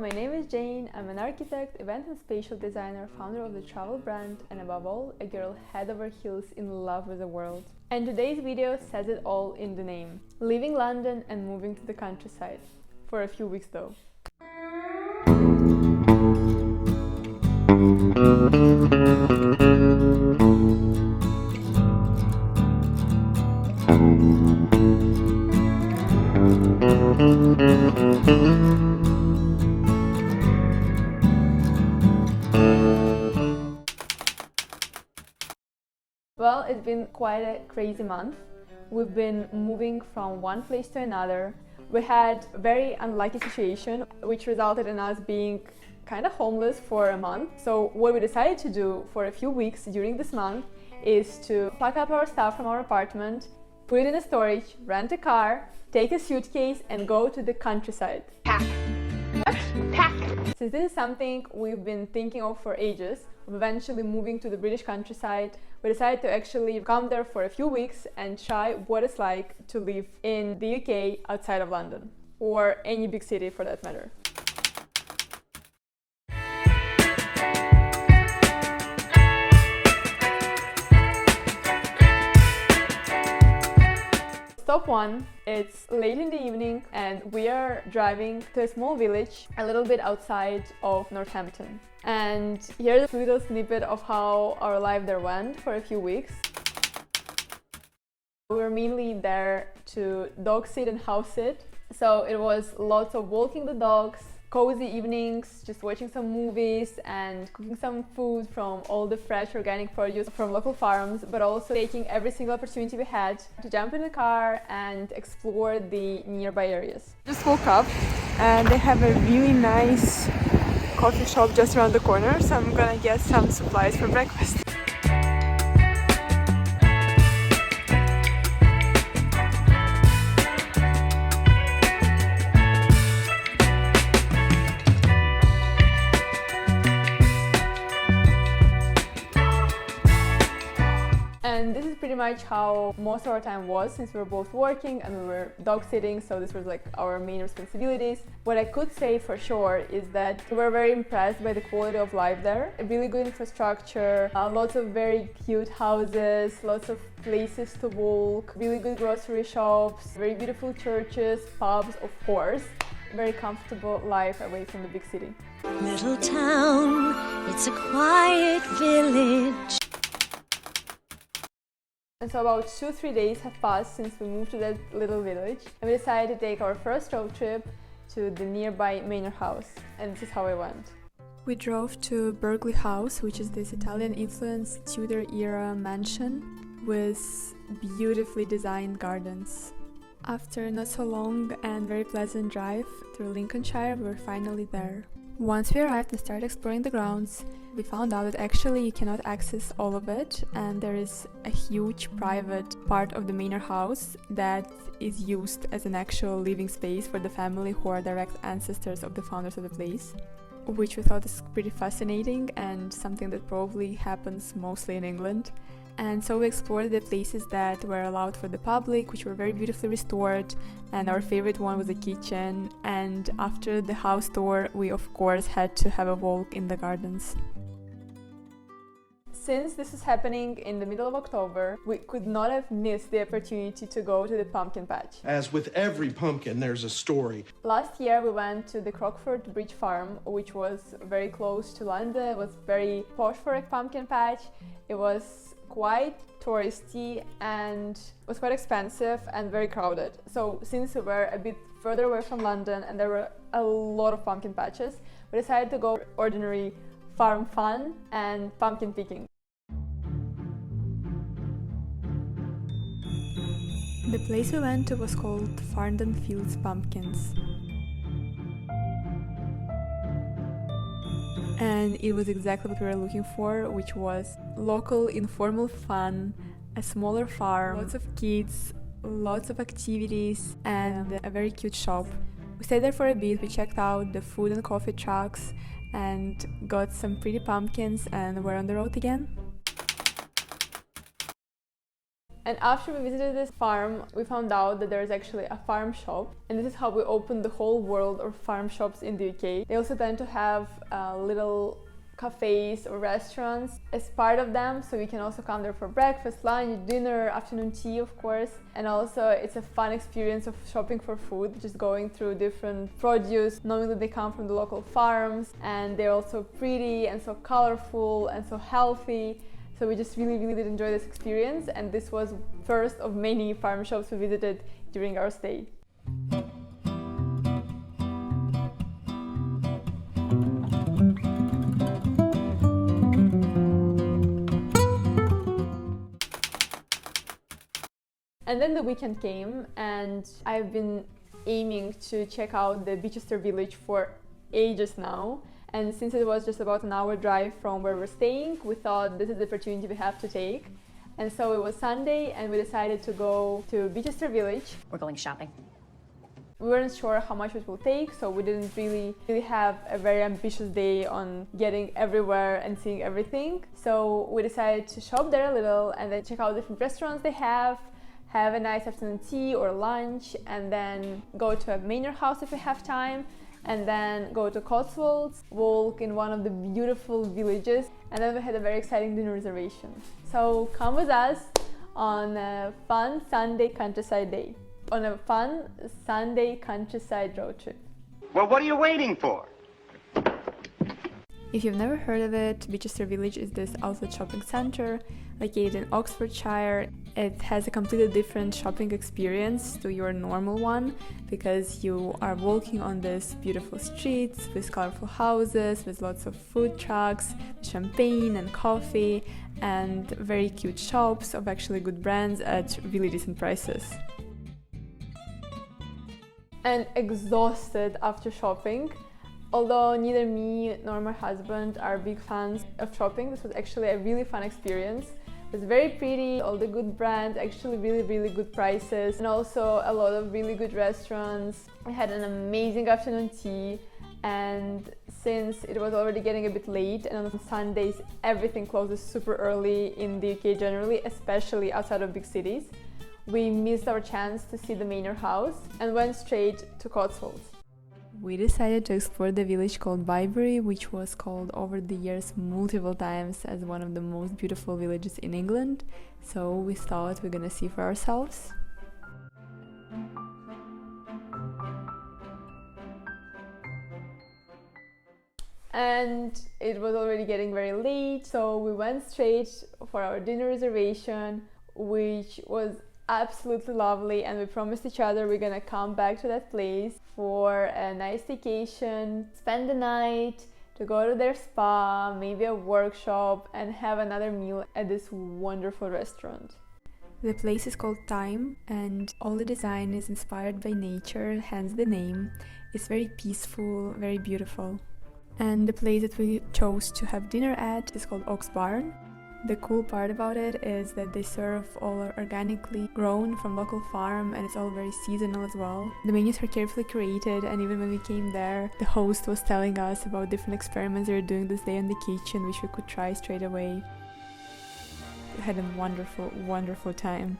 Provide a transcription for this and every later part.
my name is Jane. I'm an architect, event and spatial designer, founder of the travel brand, and above all, a girl head over heels in love with the world. And today's video says it all in the name. Leaving London and moving to the countryside. For a few weeks though. Well, it's been quite a crazy month. We've been moving from one place to another. We had a very unlucky situation which resulted in us being kind of homeless for a month. So what we decided to do for a few weeks during this month is to pack up our stuff from our apartment, put it in a storage, rent a car, take a suitcase and go to the countryside. Pack. Pack. Since this is something we've been thinking of for ages, of eventually moving to the British countryside, we decided to actually come there for a few weeks and try what it's like to live in the UK outside of London, or any big city for that matter. Stop one, it's late in the evening and we are driving to a small village a little bit outside of Northampton. And here's a little snippet of how our life there went for a few weeks. We were mainly there to dog sit and house sit. So it was lots of walking the dogs, cozy evenings, just watching some movies and cooking some food from all the fresh organic produce from local farms, but also taking every single opportunity we had to jump in the car and explore the nearby areas. Just woke up and they have a really nice coffee shop just around the corner, so I'm gonna get some supplies for breakfast. And this is pretty much how most of our time was, since we were both working and we were dog sitting, so this was like our main responsibilities. What I could say for sure is that we were very impressed by the quality of life there. A really good infrastructure, lots of very cute houses, lots of places to walk, really good grocery shops, very beautiful churches, pubs, of course. Very comfortable life away from the big city. Little town, it's a quiet village. And so about 2-3 days have passed since we moved to that little village, and we decided to take our first road trip to the nearby Manor house, and this is how it went. We drove to Burghley House, which is this Italian-influenced Tudor-era mansion with beautifully designed gardens. After not so long and very pleasant drive through Lincolnshire, we were finally there. Once we arrived and started exploring the grounds, we found out that actually you cannot access all of it, and there is a huge private part of the Manor house that is used as an actual living space for the family who are direct ancestors of the founders of the place, which we thought is pretty fascinating and something that probably happens mostly in England. And so we explored the places that were allowed for the public, which were very beautifully restored, and our favorite one was the kitchen. And after the house tour, we of course had to have a walk in the gardens. Since this is happening in the middle of October, we could not have missed the opportunity to go to the pumpkin patch. As with every pumpkin, there's a story. Last year we went to the Crockford Bridge Farm, which was very close to London. It was very posh for a pumpkin patch. It was quite touristy and was quite expensive and very crowded. So since we were a bit further away from London and there were a lot of pumpkin patches, we decided to go ordinary farm fun and pumpkin picking. The place we went to was called Farndon Fields Pumpkins. And it was exactly what we were looking for, which was local, informal fun, a smaller farm, lots of kids, lots of activities, and a very cute shop. We stayed there for a bit, we checked out the food and coffee trucks, and got some pretty pumpkins, and we're on the road again. And after we visited this farm, we found out that there's actually a farm shop, and this is how we opened the whole world of farm shops in the UK. They also tend to have little cafes or restaurants as part of them, so you can also come there for breakfast, lunch, dinner, afternoon tea, of course. And also it's a fun experience of shopping for food, just going through different produce, knowing that they come from the local farms, and they're also pretty and so colorful and so healthy. So we just really did enjoy this experience, and this was first of many farm shops we visited during our stay. And then the weekend came, and I've been aiming to check out the Bicester Village for ages now. And since it was just about an hour drive from where we're staying, we thought this is the opportunity we have to take. And so it was Sunday, and we decided to go to Bicester Village. We're going shopping. We weren't sure how much it will take, so we didn't really have a very ambitious day on getting everywhere and seeing everything. So we decided to shop there a little and then check out different restaurants they have a nice afternoon tea or lunch, and then go to a Manor house if we have time, and then go to Cotswolds, walk in one of the beautiful villages, and then we had a very exciting dinner reservation. So come with us on a fun Sunday countryside day, on a fun Sunday countryside road trip. Well, what are you waiting for? If you've never heard of it, Bicester Village is this outlet shopping center located in Oxfordhire. It has a completely different shopping experience to your normal one, because you are walking on these beautiful streets with colorful houses, with lots of food trucks, champagne and coffee, and very cute shops of actually good brands at really decent prices. And exhausted after shopping. Although neither me nor my husband are big fans of shopping, this was actually a really fun experience. It was very pretty, all the good brands, actually really good prices, and also a lot of really good restaurants. We had an amazing afternoon tea, and since it was already getting a bit late, and on Sundays everything closes super early in the UK generally, especially outside of big cities, we missed our chance to see the Manor house and went straight to Cotswolds. We decided to explore the village called Vibury, which was called over the years multiple times as one of the most beautiful villages in England, so we thought we're gonna see for ourselves. And it was already getting very late, so we went straight for our dinner reservation, which was absolutely lovely, and we promised each other we're gonna come back to that place for a nice vacation, spend the night, to go to their spa, maybe a workshop, and have another meal at this wonderful restaurant. The place is called Thyme, and all the design is inspired by nature, hence the name. It's very peaceful, very beautiful. And the place that we chose to have dinner at is called Oxfordhire. The cool part about it is that they serve all organically grown from local farm, and it's all very seasonal as well. The menus are carefully curated, and even when we came there, the host was telling us about different experiments they were doing this day in the kitchen, which we could try straight away. We had a wonderful time.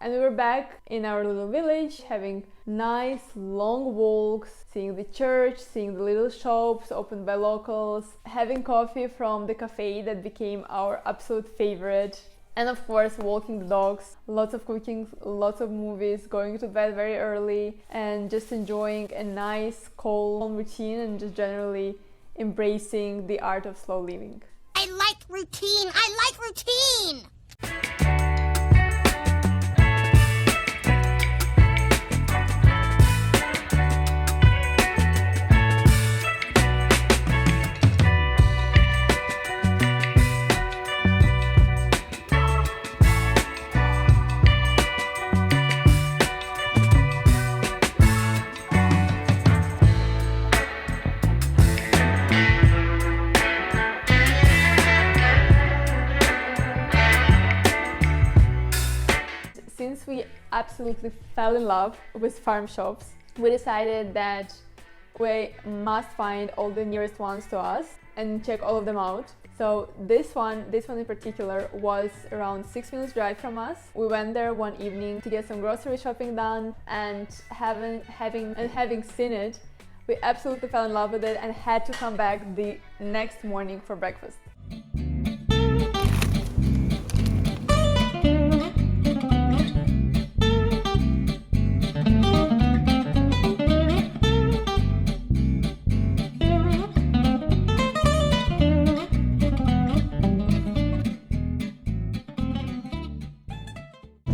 And we were back in our little village, having nice long walks, seeing the church, seeing the little shops opened by locals, having coffee from the cafe that became our absolute favorite, and of course walking the dogs, lots of cooking, lots of movies, going to bed very early, and just enjoying a nice calm routine, and just generally embracing the art of slow living. I like routine. I like routine. Since we absolutely fell in love with farm shops, we decided that we must find all the nearest ones to us and check all of them out. So this one in particular was around 6 minutes drive from us. We went there one evening to get some grocery shopping done, and having seen it, we absolutely fell in love with it and had to come back the next morning for breakfast.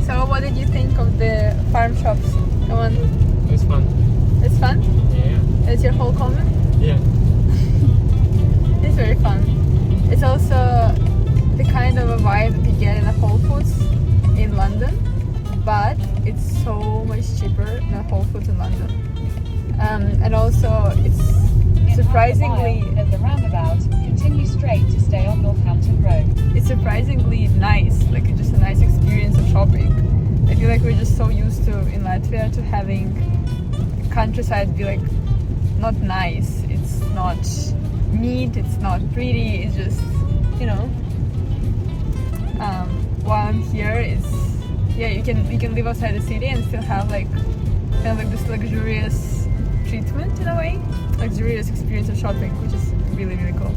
So what did you think of the farm shops? Come on. It's fun. It's fun? Yeah. That's your whole comment? Yeah. It's very fun. It's also the kind of a vibe that you get in a Whole Foods in London, but it's so much cheaper than Whole Foods in London. And also it's surprisingly... At the roundabout, continue straight to stay on Northampton Road. It's surprisingly nice, like just a nice experience of shopping. I feel like we're just so used to, in Latvia, to having countryside be like not nice, it's not neat, it's not pretty, it's just, you know. While I'm here, it's, yeah, you can live outside the city and still have like kind of like this luxurious treatment in a way, luxurious experience of shopping, which is really, really cool.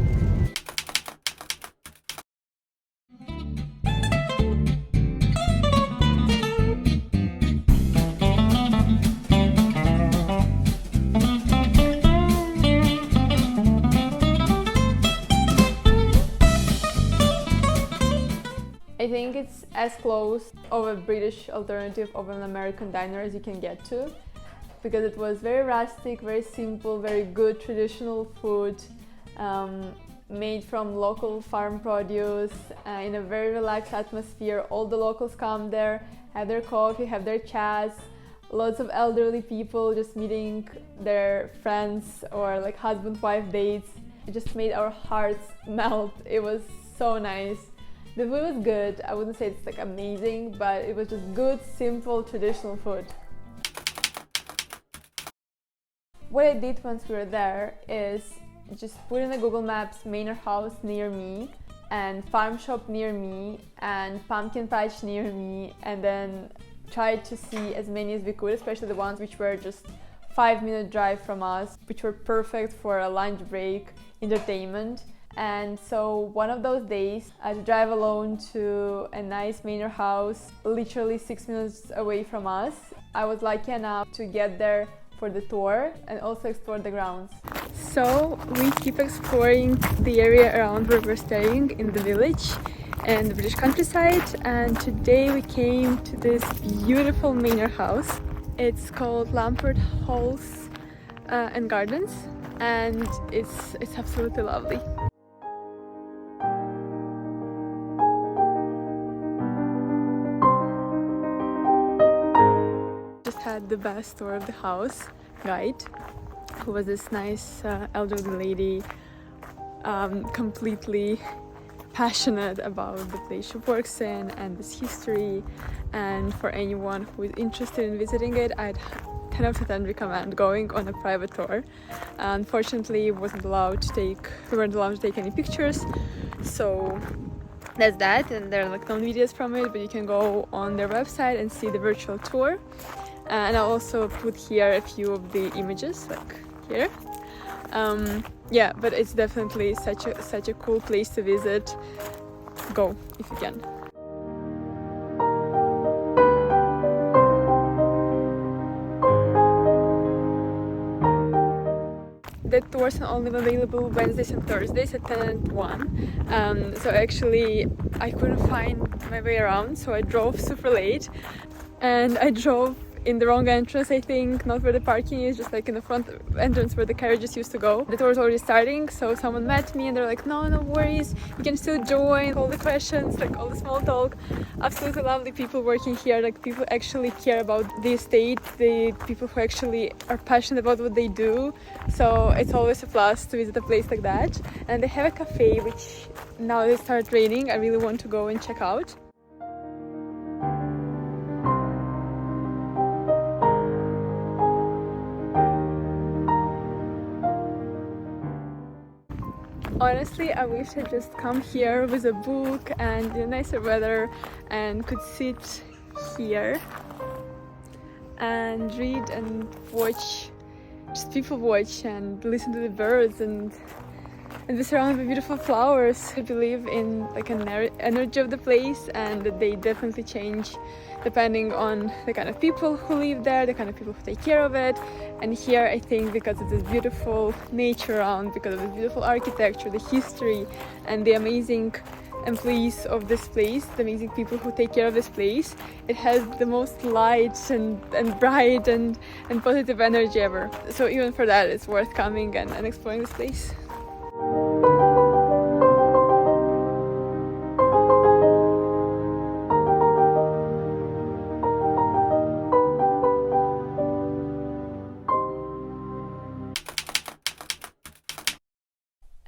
I think it's as close of a British alternative of an American diner as you can get to, because it was very rustic, very simple, very good traditional food, made from local farm produce, in a very relaxed atmosphere. All the locals come there, have their coffee, have their chats, lots of elderly people just meeting their friends or like husband-wife dates. It just made our hearts melt. It was so nice. The food was good. I wouldn't say it's like amazing, but it was just good, simple, traditional food. What I did once we were there is just put in the Google Maps Manor house near me and farm shop near me and pumpkin patch near me, and then tried to see as many as we could, especially the ones which were just 5-minute drive from us, which were perfect for a lunch break, entertainment. And so one of those days, I had to drive alone to a nice manor house, literally 6 minutes away from us. I was lucky enough to get there for the tour and also explore the grounds. So we keep exploring the area around where we're staying in the village and the British countryside, and today we came to this beautiful manor house. It's called Lamport Halls and Gardens, and it's absolutely lovely. Just had the best tour of the house guide, who was this nice elderly lady, completely passionate about the place she works in and its history. And for anyone who is interested in visiting it, I'd 10 out of 10 recommend going on a private tour. Unfortunately, we weren't allowed to take any pictures, so that's that. And there are like no videos from it, but you can go on their website and see the virtual tour. And I'll also put here a few of the images, like here. Yeah, but it's definitely such a cool place to visit. Go if you can. The tours are only available Wednesdays and Thursdays at 10 and 1. So actually I couldn't find my way around, so I drove super late, and I drove in the wrong entrance, I think, not where the parking is, just like in the front entrance where the carriages used to go. The tour was already starting, so someone met me and they're like, no worries, you can still join, all the questions, like all the small talk. Absolutely lovely people working here, like people actually care about the estate, the people who actually are passionate about what they do. So it's always a plus to visit a place like that. And they have a cafe, which now they start raining, I really want to go and check out. Honestly, I wish I'd just come here with a book and in nicer weather and could sit here and read and watch, just people watch and listen to the birds and be surrounded by beautiful flowers. I believe in like an energy of the place, and that they definitely change depending on the kind of people who live there, the kind of people who take care of it. And here I think because of this beautiful nature around, because of this beautiful architecture, the history and the amazing employees of this place, the amazing people who take care of this place, it has the most light and bright and positive energy ever. So even for that it's worth coming and exploring this place.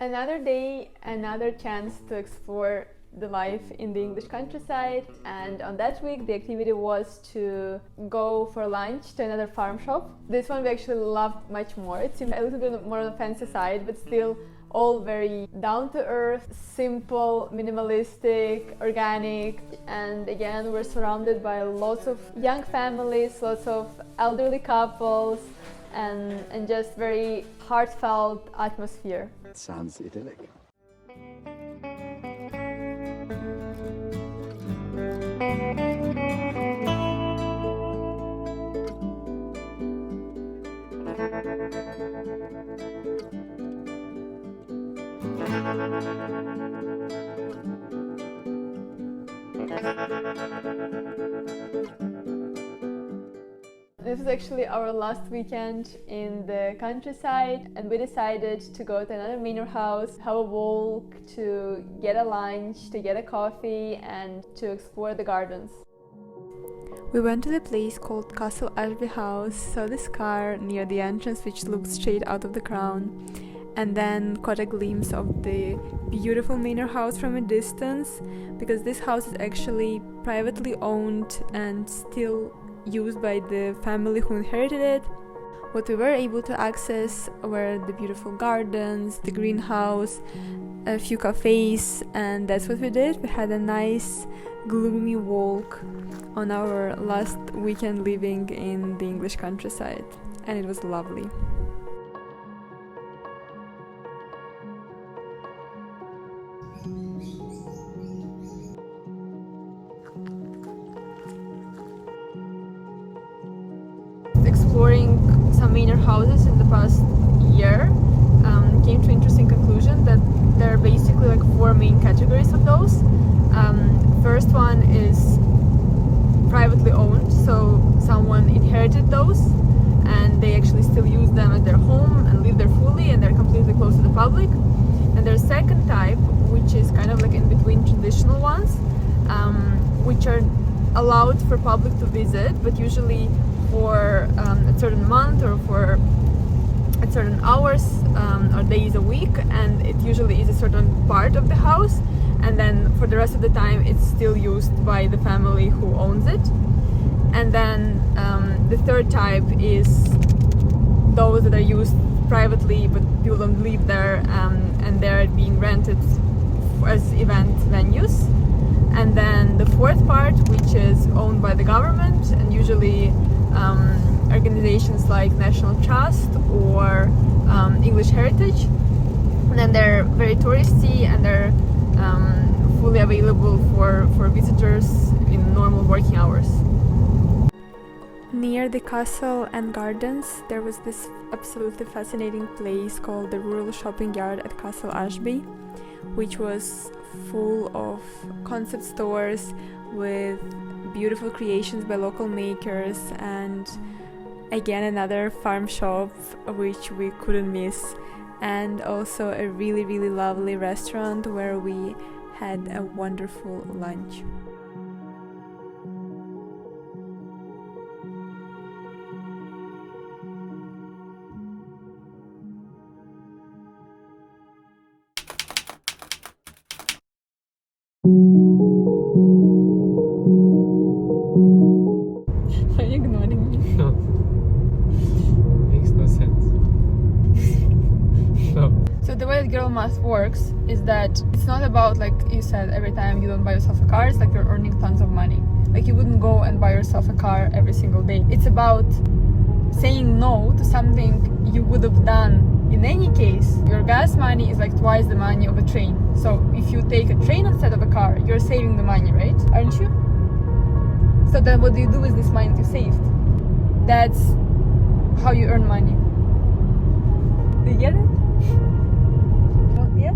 Another day, another chance to explore the life in the English countryside, and on that week the activity was to go for lunch to another farm shop. This one we actually loved much more. It seemed a little bit more on the fancy side, but still all very down to earth, simple, minimalistic, organic. And again, we're surrounded by lots of young families, lots of elderly couples, and just very heartfelt atmosphere. Sounds idyllic. This was actually our last weekend in the countryside, and we decided to go to another manor house, have a walk, to get a lunch, to get a coffee, and to explore the gardens. We went to the place called Castle Ashby House, saw this car near the entrance which looked straight out of the crown, and then caught a glimpse of the beautiful manor house from a distance, because this house is actually privately owned and still used by the family who inherited it. What we were able to access were the beautiful gardens, the greenhouse, a few cafes, and that's what we did. We had a nice gloomy walk on our last weekend living in the English countryside, and it was lovely. Exploring some manor houses in the past year, came to an interesting conclusion that there are basically like four main categories of those. First one is privately owned, so someone inherited those and they actually still use them as their home and live there fully, and they're completely closed to the public. And there's a second type, which is kind of like in between traditional ones, which are allowed for public to visit, but usually for a certain month or for at certain hours or days a week, and it usually is a certain part of the house, and then for the rest of the time it's still used by the family who owns it. And then the third type is those that are used privately but people don't live there, and they're being rented as event venues. And then the fourth part, which is owned by the government, and usually organizations like National Trust or English Heritage. And then they're very touristy, and they're fully available for visitors in normal working hours. Near the castle and gardens, there was this absolutely fascinating place called the Rural Shopping Yard at Castle Ashby, which was full of concept stores with beautiful creations by local makers, and again another farm shop which we couldn't miss, and also a really lovely restaurant where we had a wonderful lunch. Are you ignoring me? No. Makes no sense. No. So the way that girl math works is that it's not about, like you said, every time you don't buy yourself a car, it's like you're earning tons of money. Like you wouldn't go and buy yourself a car every single day. It's about saying no to something you would have done in any case. Your gas money is like twice the money of a train. So if you take a train instead of a car, you're saving the money, right? Aren't you? So then what do you do with this money that you saved? That's how you earn money. Do you get it? Oh, yeah?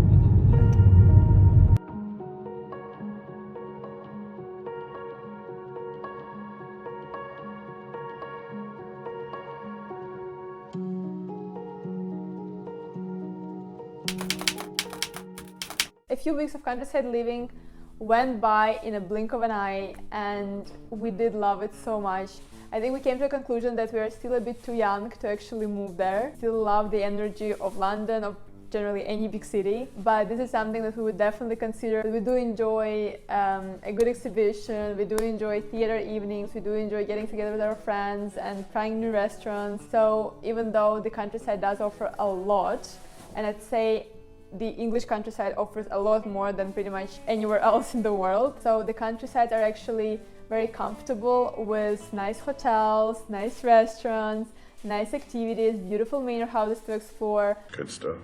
A few weeks of countryside living went by in a blink of an eye, and we did love it so much. I think we came to a conclusion that we are still a bit too young to actually move there. Still love the energy of London, of generally any big city, but this is something that we would definitely consider. We do enjoy a good exhibition, we do enjoy theater evenings, we do enjoy getting together with our friends and trying new restaurants. So even though the countryside does offer a lot, and I'd say the English countryside offers a lot more than pretty much anywhere else in the world. So the countrysides are actually very comfortable with nice hotels, nice restaurants, nice activities, beautiful manor houses to explore. Good stuff.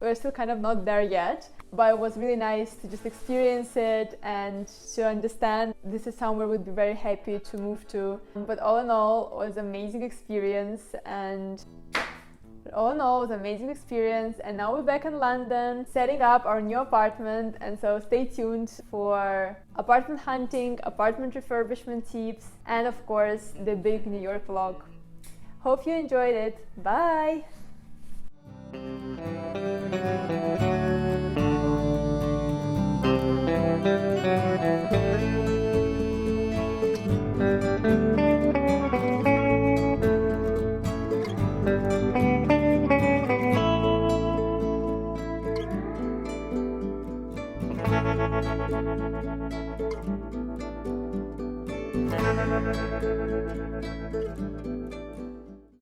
We're still kind of not there yet, but it was really nice to just experience it and to understand this is somewhere we'd be very happy to move to. But all in all, it was an amazing experience, and now we're back in London, setting up our new apartment, and so stay tuned for apartment hunting, apartment refurbishment tips, and of course the big New York vlog. Hope you enjoyed it. Bye!